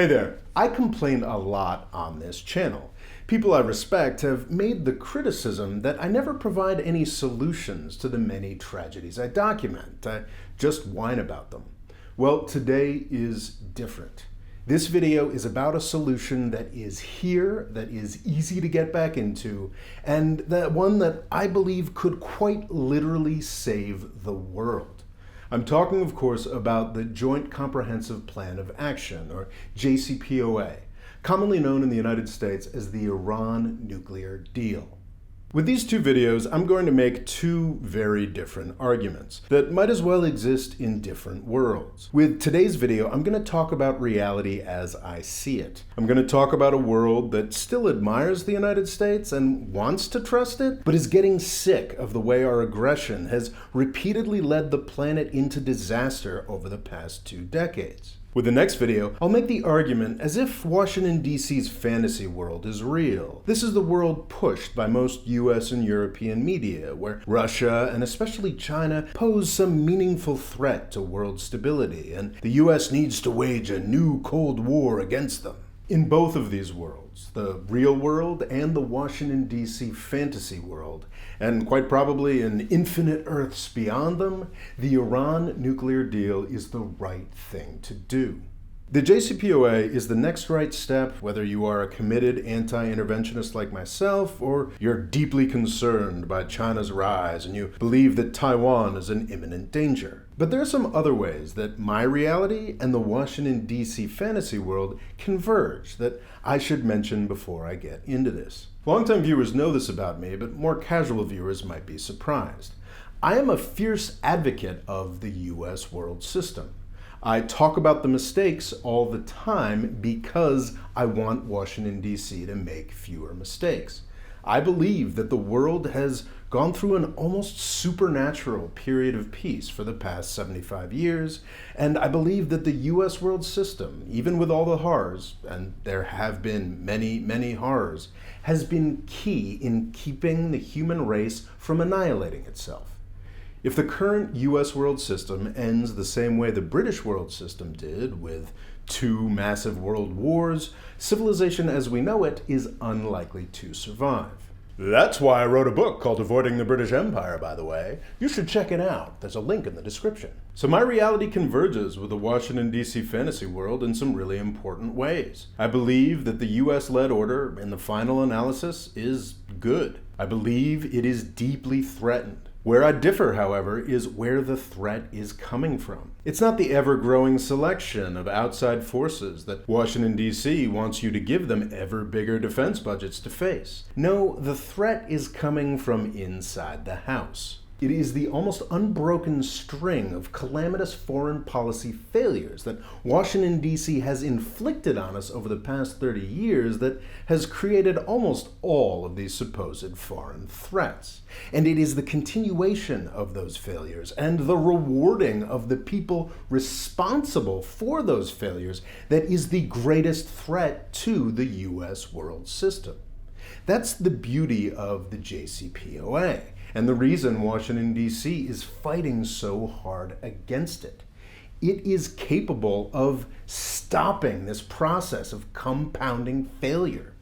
Hey there, I complain a lot on this channel. People I respect have made the criticism that I never provide any solutions to the many tragedies I document. I just whine about them. Well, today is different. This video is about a solution that is here, that is easy to get back into, and that one that I believe could quite literally save the world. I'm talking, of course, about the Joint Comprehensive Plan of Action, or JCPOA, commonly known in the United States as the Iran nuclear deal. With these two videos, I'm going to make two very different arguments that might as well exist in different worlds. With today's video, I'm going to talk about reality as I see it. I'm going to talk about a world that still admires the United States and wants to trust it, but is getting sick of the way our aggression has repeatedly led the planet into disaster over the past 2 decades. With the next video, I'll make the argument as if Washington, D.C.'s fantasy world is real. This is the world pushed by most US and European media, where Russia, and especially China, pose some meaningful threat to world stability, and the US needs to wage a new Cold War against them. In both of these worlds, the real world and the Washington, D.C. fantasy world, and quite probably in infinite Earths beyond them, the Iran nuclear deal is the right thing to do. The JCPOA is the next right step, whether you are a committed anti-interventionist like myself, or you're deeply concerned by China's rise and you believe that Taiwan is in imminent danger. But there are some other ways that my reality and the Washington, D.C. fantasy world converge that I should mention before I get into this. Longtime viewers know this about me, but more casual viewers might be surprised. I am a fierce advocate of the U.S. world system. I talk about the mistakes all the time because I want Washington, D.C. to make fewer mistakes. I believe that the world has gone through an almost supernatural period of peace for the past 75 years, and I believe that the U.S. world system, even with all the horrors, and there have been many, many horrors, has been key in keeping the human race from annihilating itself. If the current U.S. world system ends the same way the British world system did, with 2 massive world wars, civilization as we know it is unlikely to survive. That's why I wrote a book called Avoiding the British Empire, by the way. You should check it out. There's a link in the description. So my reality converges with the Washington, D.C. fantasy world in some really important ways. I believe that the U.S.-led order, in the final analysis, is good. I believe it is deeply threatened. Where I differ, however, is where the threat is coming from. It's not the ever-growing selection of outside forces that Washington, D.C. wants you to give them ever bigger defense budgets to face. No, the threat is coming from inside the house. It is the almost unbroken string of calamitous foreign policy failures that Washington, D.C. has inflicted on us over the past 30 years that has created almost all of these supposed foreign threats. And it is the continuation of those failures and the rewarding of the people responsible for those failures that is the greatest threat to the U.S. world system. That's the beauty of the JCPOA. And the reason Washington, D.C. is fighting so hard against it. It is capable of stopping this process of compounding failure.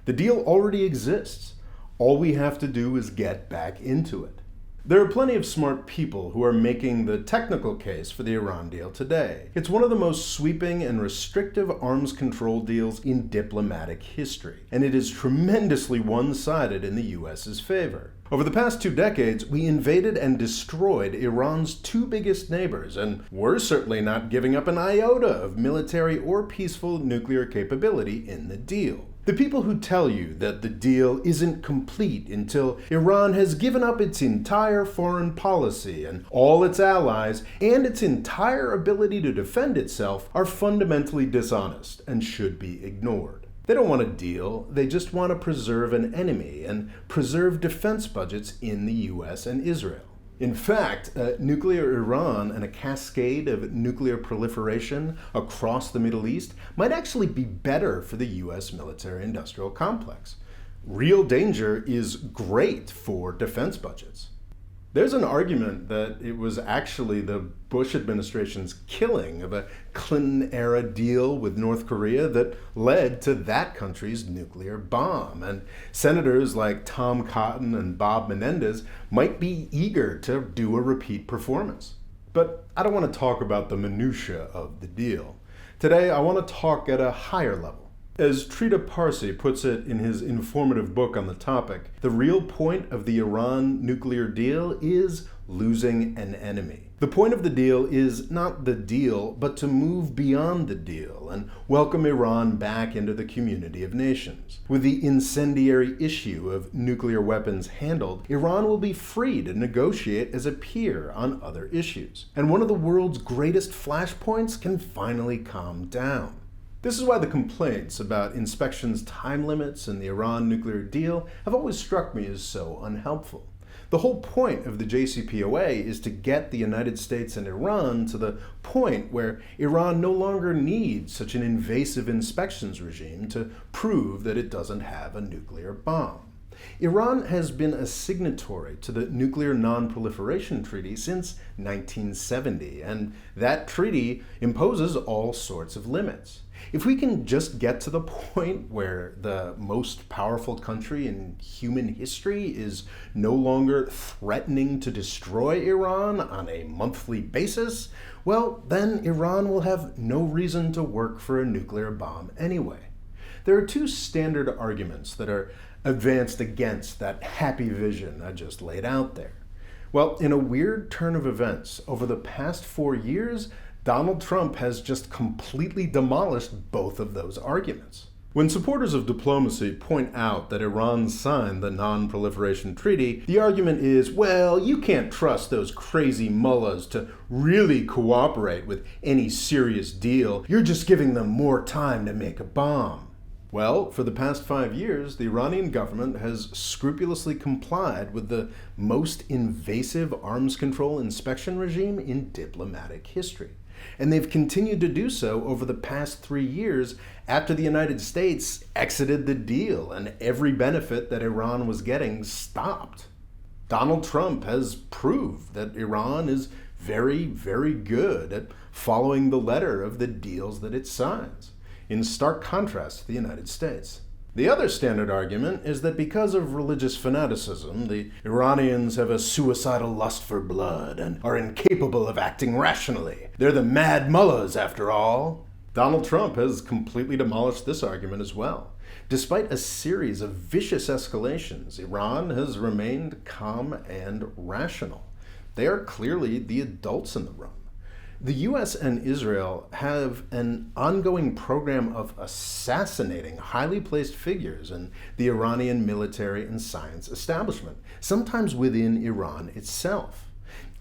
The deal already exists. All we have to do is get back into it. There are plenty of smart people who are making the technical case for the Iran deal today. It's one of the most sweeping and restrictive arms control deals in diplomatic history, and it is tremendously one-sided in the U.S.'s favor. Over the past 2 decades, we invaded and destroyed Iran's 2 biggest neighbors, and we're certainly not giving up an iota of military or peaceful nuclear capability in the deal. The people who tell you that the deal isn't complete until Iran has given up its entire foreign policy and all its allies and its entire ability to defend itself are fundamentally dishonest and should be ignored. They don't want a deal, they just want to preserve an enemy and preserve defense budgets in the US and Israel. In fact, nuclear Iran and a cascade of nuclear proliferation across the Middle East might actually be better for the US military-industrial complex. Real danger is great for defense budgets. There's an argument that it was actually the Bush administration's killing of a Clinton-era deal with North Korea that led to that country's nuclear bomb. And senators like Tom Cotton and Bob Menendez might be eager to do a repeat performance. But I don't want to talk about the minutiae of the deal. Today, I want to talk at a higher level. As Trita Parsi puts it in his informative book on the topic, the real point of the Iran nuclear deal is losing an enemy. The point of the deal is not the deal, but to move beyond the deal and welcome Iran back into the community of nations. With the incendiary issue of nuclear weapons handled, Iran will be free to negotiate as a peer on other issues. And one of the world's greatest flashpoints can finally calm down. This is why the complaints about inspections time limits and the Iran nuclear deal have always struck me as so unhelpful. The whole point of the JCPOA is to get the United States and Iran to the point where Iran no longer needs such an invasive inspections regime to prove that it doesn't have a nuclear bomb. Iran has been a signatory to the Nuclear Non-Proliferation Treaty since 1970, and that treaty imposes all sorts of limits. If we can just get to the point where the most powerful country in human history is no longer threatening to destroy Iran on a monthly basis, well, then Iran will have no reason to work for a nuclear bomb anyway. There are two standard arguments that are advanced against that happy vision I just laid out there. Well, in a weird turn of events, over the past 4 years, Donald Trump has just completely demolished both of those arguments. When supporters of diplomacy point out that Iran signed the Non-Proliferation Treaty, the argument is, well, you can't trust those crazy mullahs to really cooperate with any serious deal. You're just giving them more time to make a bomb. Well, for the past 5 years, the Iranian government has scrupulously complied with the most invasive arms control inspection regime in diplomatic history. And they've continued to do so over the past 3 years after the United States exited the deal and every benefit that Iran was getting stopped. Donald Trump has proved that Iran is very, very good at following the letter of the deals that it signs, in stark contrast to the United States. The other standard argument is that because of religious fanaticism, the Iranians have a suicidal lust for blood and are incapable of acting rationally. They're the mad mullahs, after all. Donald Trump has completely demolished this argument as well. Despite a series of vicious escalations, Iran has remained calm and rational. They are clearly the adults in the room. The US and Israel have an ongoing program of assassinating highly placed figures in the Iranian military and science establishment, sometimes within Iran itself.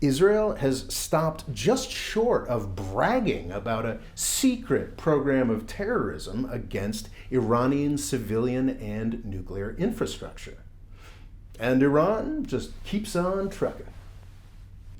Israel has stopped just short of bragging about a secret program of terrorism against Iranian civilian and nuclear infrastructure. And Iran just keeps on trucking.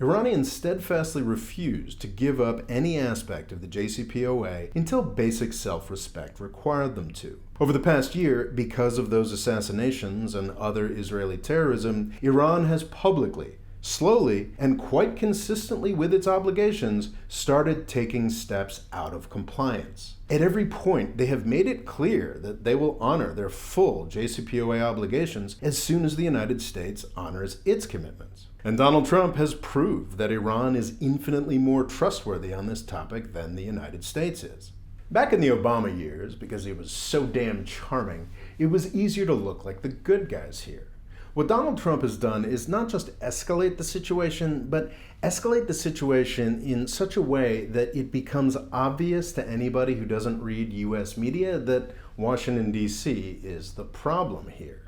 Iranians steadfastly refuse to give up any aspect of the JCPOA until basic self-respect required them to. Over the past year, because of those assassinations and other Israeli terrorism, Iran has publicly, slowly, and quite consistently with its obligations, started taking steps out of compliance. At every point, they have made it clear that they will honor their full JCPOA obligations as soon as the United States honors its commitments. And Donald Trump has proved that Iran is infinitely more trustworthy on this topic than the United States is. Back in the Obama years, because he was so damn charming, it was easier to look like the good guys here. What Donald Trump has done is not just escalate the situation, but escalate the situation in such a way that it becomes obvious to anybody who doesn't read US media that Washington, D.C. is the problem here.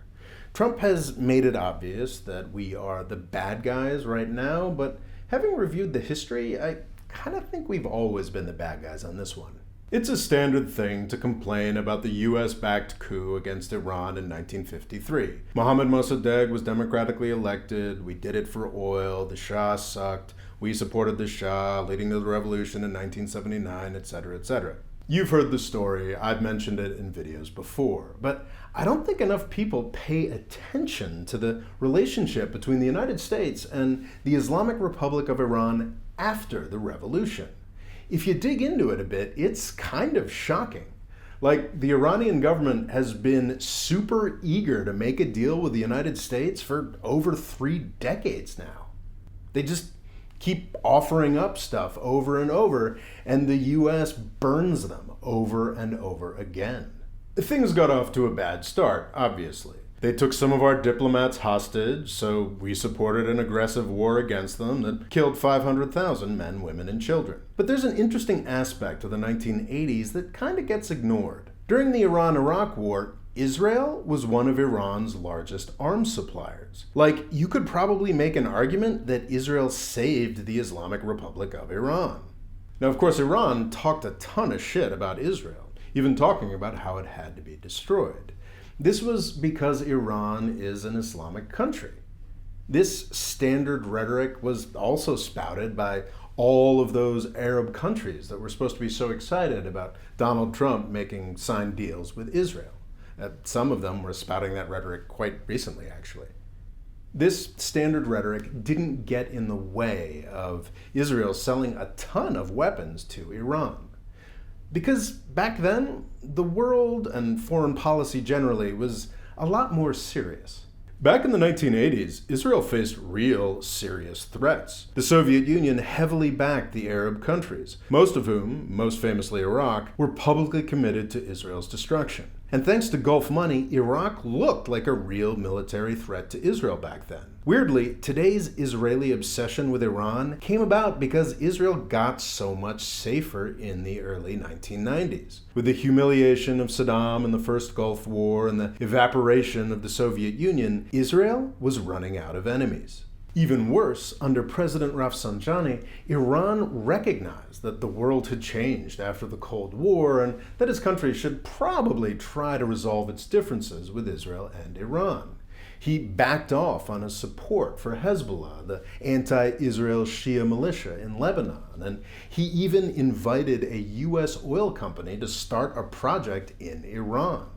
Trump has made it obvious that we are the bad guys right now, but having reviewed the history, I kind of think we've always been the bad guys on this one. It's a standard thing to complain about the US-backed coup against Iran in 1953. Mohammad Mossadegh was democratically elected, we did it for oil, the Shah sucked, we supported the Shah, leading to the revolution in 1979, etc., etc. You've heard the story, I've mentioned it in videos before, but I don't think enough people pay attention to the relationship between the United States and the Islamic Republic of Iran after the revolution. If you dig into it a bit, it's kind of shocking. Like, the Iranian government has been super eager to make a deal with the United States for over 3 decades now. They just keep offering up stuff over and over, and the US burns them over and over again. Things got off to a bad start, obviously. They took some of our diplomats hostage, so we supported an aggressive war against them that killed 500,000 men, women, and children. But there's an interesting aspect of the 1980s that kind of gets ignored. During the Iran-Iraq War, Israel was one of Iran's largest arms suppliers. Like, you could probably make an argument that Israel saved the Islamic Republic of Iran. Now, of course, Iran talked a ton of shit about Israel, even talking about how it had to be destroyed. This was because Iran is an Islamic country. This standard rhetoric was also spouted by all of those Arab countries that were supposed to be so excited about Donald Trump making signed deals with Israel. Some of them were spouting that rhetoric quite recently, actually. This standard rhetoric didn't get in the way of Israel selling a ton of weapons to Iran. Because back then, the world and foreign policy generally was a lot more serious. Back in the 1980s, Israel faced real serious threats. The Soviet Union heavily backed the Arab countries, most of whom, most famously Iraq, were publicly committed to Israel's destruction. And thanks to Gulf money, Iraq looked like a real military threat to Israel back then. Weirdly, today's Israeli obsession with Iran came about because Israel got so much safer in the early 1990s. With the humiliation of Saddam in the First Gulf War and the evaporation of the Soviet Union, Israel was running out of enemies. Even worse, under President Rafsanjani, Iran recognized that the world had changed after the Cold War and that his country should probably try to resolve its differences with Israel and Iran. He backed off on his support for Hezbollah, the anti-Israel Shia militia in Lebanon, and he even invited a US oil company to start a project in Iran.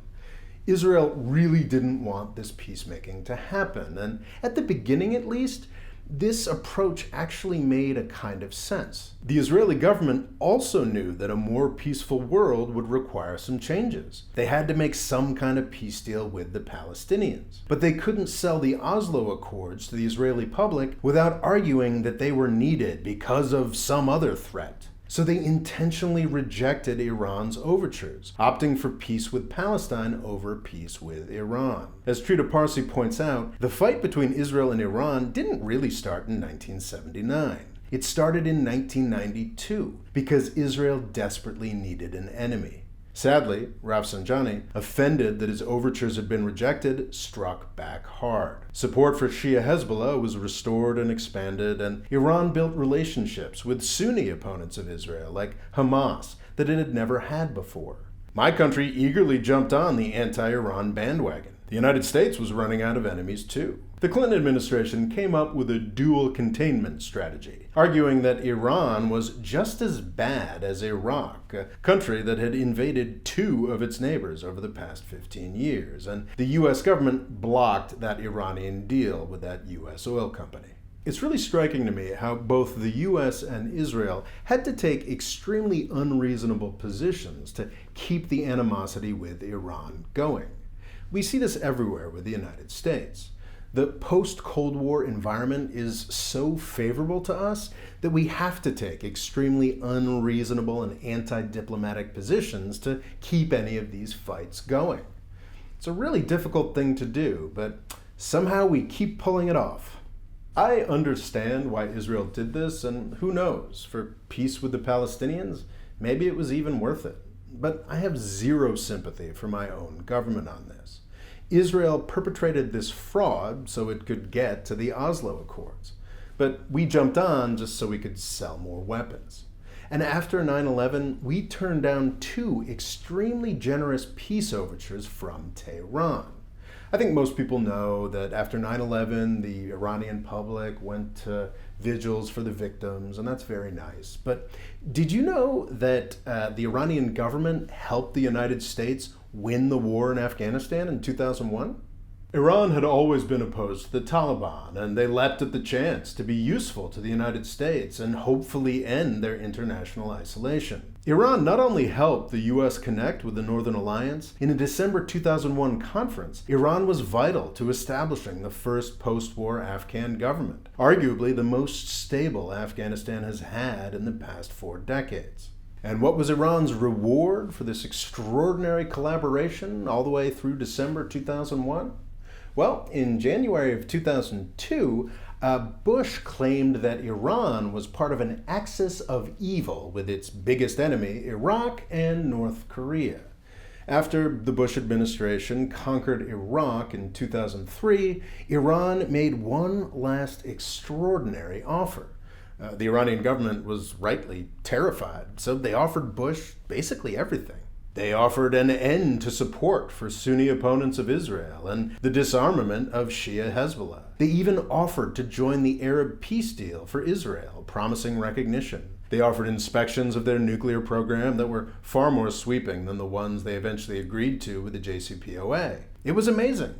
Israel really didn't want this peacemaking to happen, and at the beginning at least, this approach actually made a kind of sense. The Israeli government also knew that a more peaceful world would require some changes. They had to make some kind of peace deal with the Palestinians. But they couldn't sell the Oslo Accords to the Israeli public without arguing that they were needed because of some other threat. So they intentionally rejected Iran's overtures, opting for peace with Palestine over peace with Iran. As Trita Parsi points out, the fight between Israel and Iran didn't really start in 1979. It started in 1992 because Israel desperately needed an enemy. Sadly, Rafsanjani, offended that his overtures had been rejected, struck back hard. Support for Shia Hezbollah was restored and expanded, and Iran built relationships with Sunni opponents of Israel, like Hamas, that it had never had before. My country eagerly jumped on the anti-Iran bandwagon. The United States was running out of enemies too. The Clinton administration came up with a dual containment strategy, arguing that Iran was just as bad as Iraq, a country that had invaded 2 of its neighbors over the past 15 years, and the US government blocked that Iranian deal with that US oil company. It's really striking to me how both the US and Israel had to take extremely unreasonable positions to keep the animosity with Iran going. We see this everywhere with the United States. The post-Cold War environment is so favorable to us that we have to take extremely unreasonable and anti-diplomatic positions to keep any of these fights going. It's a really difficult thing to do, but somehow we keep pulling it off. I understand why Israel did this, and who knows, for peace with the Palestinians, maybe it was even worth it. But I have zero sympathy for my own government on this. Israel perpetrated this fraud so it could get to the Oslo Accords. But we jumped on just so we could sell more weapons. And after 9/11, we turned down 2 extremely generous peace overtures from Tehran. I think most people know that after 9/11, the Iranian public went to vigils for the victims, and that's very nice. But did you know that the Iranian government helped the United States win the war in Afghanistan in 2001? Iran had always been opposed to the Taliban, and they leapt at the chance to be useful to the United States and hopefully end their international isolation. Iran not only helped the U.S. connect with the Northern Alliance, in a December 2001 conference, Iran was vital to establishing the first post-war Afghan government, arguably the most stable Afghanistan has had in the past 4 decades. And what was Iran's reward for this extraordinary collaboration all the way through December 2001? Well, in January of 2002, Bush claimed that Iran was part of an axis of evil with its biggest enemy, Iraq and North Korea. After the Bush administration conquered Iraq in 2003, Iran made one last extraordinary offer. The Iranian government was rightly terrified, so they offered Bush basically everything. They offered an end to support for Sunni opponents of Israel and the disarmament of Shia Hezbollah. They even offered to join the Arab peace deal for Israel, promising recognition. They offered inspections of their nuclear program that were far more sweeping than the ones they eventually agreed to with the JCPOA. It was amazing,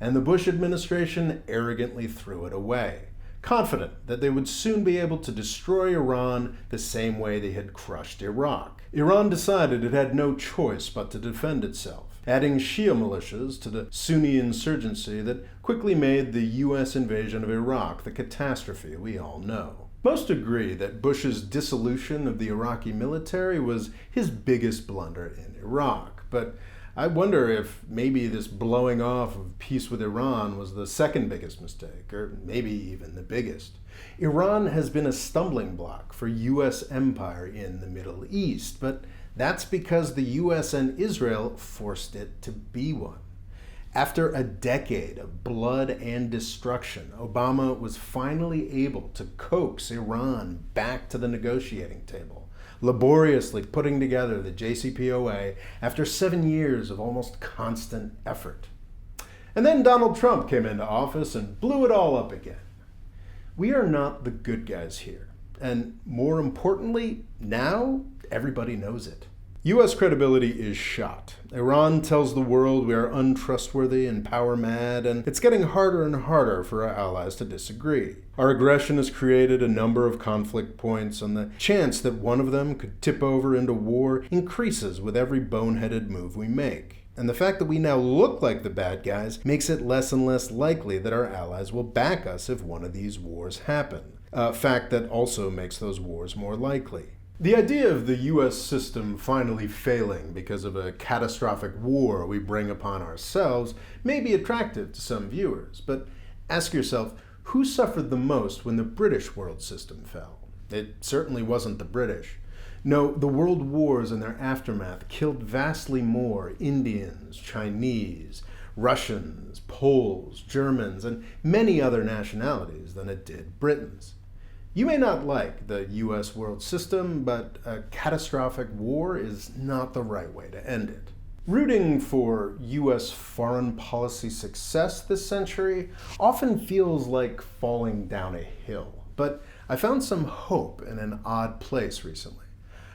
and the Bush administration arrogantly threw it away, confident that they would soon be able to destroy Iran the same way they had crushed Iraq. Iran decided it had no choice but to defend itself, adding Shia militias to the Sunni insurgency that quickly made the U.S. invasion of Iraq the catastrophe we all know. Most agree that Bush's dissolution of the Iraqi military was his biggest blunder in Iraq, but I wonder if maybe this blowing off of peace with Iran was the second biggest mistake, or maybe even the biggest. Iran has been a stumbling block for U.S. empire in the Middle East, but that's because the U.S. and Israel forced it to be one. After a decade of blood and destruction, Obama was finally able to coax Iran back to the negotiating table, laboriously putting together the JCPOA after 7 years of almost constant effort. And then Donald Trump came into office and blew it all up again. We are not the good guys here, and more importantly, now everybody knows it. U.S. credibility is shot. Iran tells the world we are untrustworthy and power mad, and it's getting harder and harder for our allies to disagree. Our aggression has created a number of conflict points, and the chance that one of them could tip over into war increases with every boneheaded move we make. And the fact that we now look like the bad guys makes it less and less likely that our allies will back us if one of these wars happen. A fact that also makes those wars more likely. The idea of the U.S. system finally failing because of a catastrophic war we bring upon ourselves may be attractive to some viewers, but ask yourself, who suffered the most when the British world system fell? It certainly wasn't the British. No, the world wars and their aftermath killed vastly more Indians, Chinese, Russians, Poles, Germans, and many other nationalities than it did Britons. You may not like the U.S. world system, but a catastrophic war is not the right way to end it. Rooting for U.S. foreign policy success this century often feels like falling down a hill, but I found some hope in an odd place recently.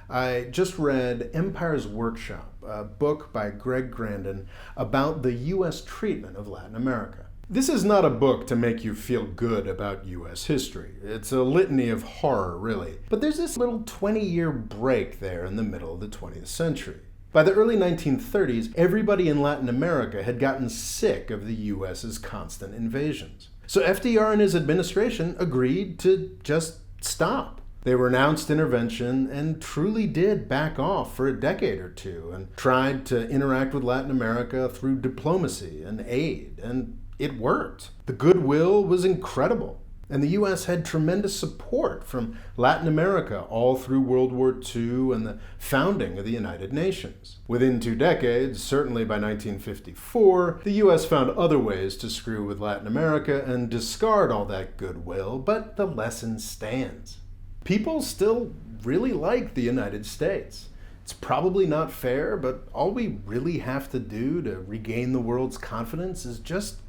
I just read Empire's Workshop, a book by Greg Grandin about the U.S. treatment of Latin America. This is not a book to make you feel good about U.S. history. It's a litany of horror, really. But there's this little 20-year break there in the middle of the 20th century. By the early 1930s, everybody in Latin America had gotten sick of the U.S.'s constant invasions. So FDR and his administration agreed to just stop. They renounced intervention and truly did back off for a decade or two and tried to interact with Latin America through diplomacy and aid, and it worked. The goodwill was incredible, and the U.S. had tremendous support from Latin America all through World War II and the founding of the United Nations. Within 2 decades, certainly by 1954, the U.S. found other ways to screw with Latin America and discard all that goodwill, but the lesson stands. People still really like the United States. It's probably not fair, but all we really have to do to regain the world's confidence is just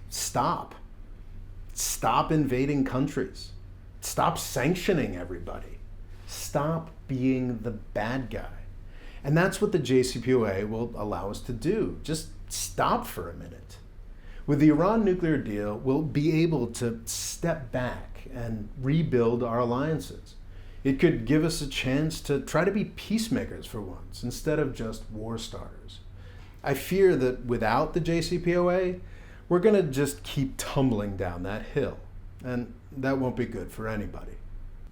stop. Stop invading countries. Stop sanctioning everybody. Stop being the bad guy. And that's what the JCPOA will allow us to do. Just stop for a minute. With the Iran nuclear deal, we'll be able to step back and rebuild our alliances. It could give us a chance to try to be peacemakers for once, instead of just war starters. I fear that without the JCPOA, we're going to just keep tumbling down that hill, and that won't be good for anybody.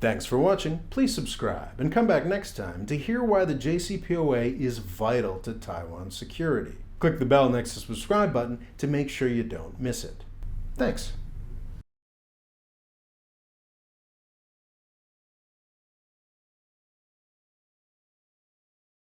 Thanks for watching. Please subscribe and come back next time to hear why the JCPOA is vital to Taiwan's security. Click the bell next to the subscribe button to make sure you don't miss it. Thanks.